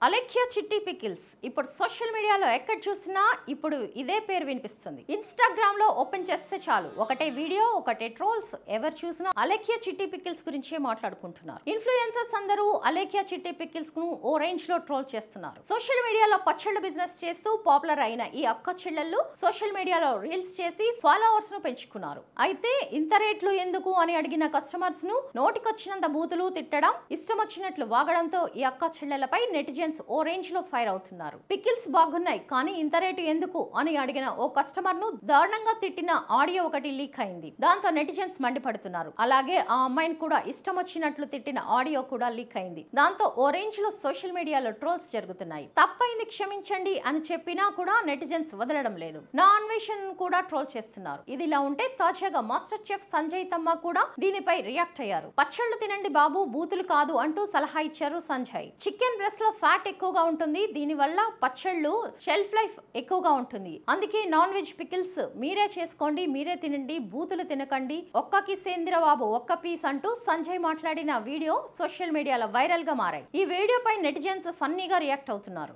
అలెఖ్య చిట్టి పికిల్స్ ఇప్పుడు సోషల్ మీడియాలో ఎక్కడ చూసినా ఇప్పుడు ఇదే పేరు వినిపిస్తుంది. ఇన్‌స్టాగ్రామ్ లో ఓపెన్ చేస్తే చాలు ఒకటే వీడియో, ఒకటే ట్రోల్స్. ఎవరు చూసినా అలెఖ్య చిట్టి పికిల్స్ గురించే మాట్లాడుకుంటున్నారు. ఇన్‌ఫ్లుయెన్సర్స్ అందరూ అలెఖ్య చిట్టి పికిల్స్ ను ఓ రేంజ్ లో ట్రోల్ చేస్తున్నారు. సోషల్ మీడియాలో పచ్చళ్ళ బిజినెస్ చేస్తూ పాపులర్ అయిన ఈ అక్క చెల్లెళ్ళు సోషల్ మీడియాలో రీల్స్ చేసి ఫాలోవర్స్ ను పెంచుకున్నారు. అయితే ఇంత రేట్లు ఎందుకు అని అడిగిన కస్టమర్స్ ను నోటికొచ్చినంత బూతులు తిట్టడం, ఇష్టం వచ్చినట్లు వాగడంతో ఈ అక్క చెల్లెలపై నెటిజన్స్ ఓ రేంజ్ లో ఫైర్ అవుతున్నారు. పికిల్స్ బాగున్నాయి కానీ ఇంత రేటు ఎందుకు అని అడిగిన ఓ కస్టమర్ ను దారుణంగా తిట్టిన ఆడియో ఒకటి లీక్ అయింది. దాంతో నెటిజన్స్ మండిపడుతున్నారు. అలాగే ఆ అమ్మాయిని కూడా ఇష్టం వచ్చినట్లు తిట్టిన ఆడియో కూడా లీక్ అయింది. దాంతో ఓ రేంజ్ లో సోషల్ మీడియాలో ట్రోల్స్ జరుగుతున్నాయి. తప్పైంది క్షమించండి అని చెప్పినా కూడా నెటిజన్స్ వదలడం లేదు. నా అన్వేషణ కూడా ట్రోల్ చేస్తున్నారు. ఇదిలా ఉంటే తాజాగా మాస్టర్ చెఫ్ సంజయ్ తమ్మ కూడా దీనిపై రియాక్ట్ అయ్యారు. పచ్చళ్ళు తినండి బాబు, బూతులు కాదు అంటూ సలహా ఇచ్చారు సంజయ్. చికెన్ బ్రెస్ట్ లో ఫ్యాట్ ఎక్కువగా ఉంటుంది. దీనివల్ల పచ్చళ్ళు షెల్ఫ్ లైఫ్ ఎక్కువగా ఉంటుంది. అందుకే నాన్ వెజ్ పికిల్స్ మీరే చేసుకోండి, మీరే తినండి, బూతులు తినకండి. ఒక్కకి సేంద్ర బాబు ఒక్క పీస్ అంటూ సంజయ్ మాట్లాడిన వీడియో సోషల్ మీడియాలో వైరల్ గా మారాయి. ఈ వీడియోపై నెటిజన్స్ ఫన్నీగా రియాక్ట్ అవుతున్నారు.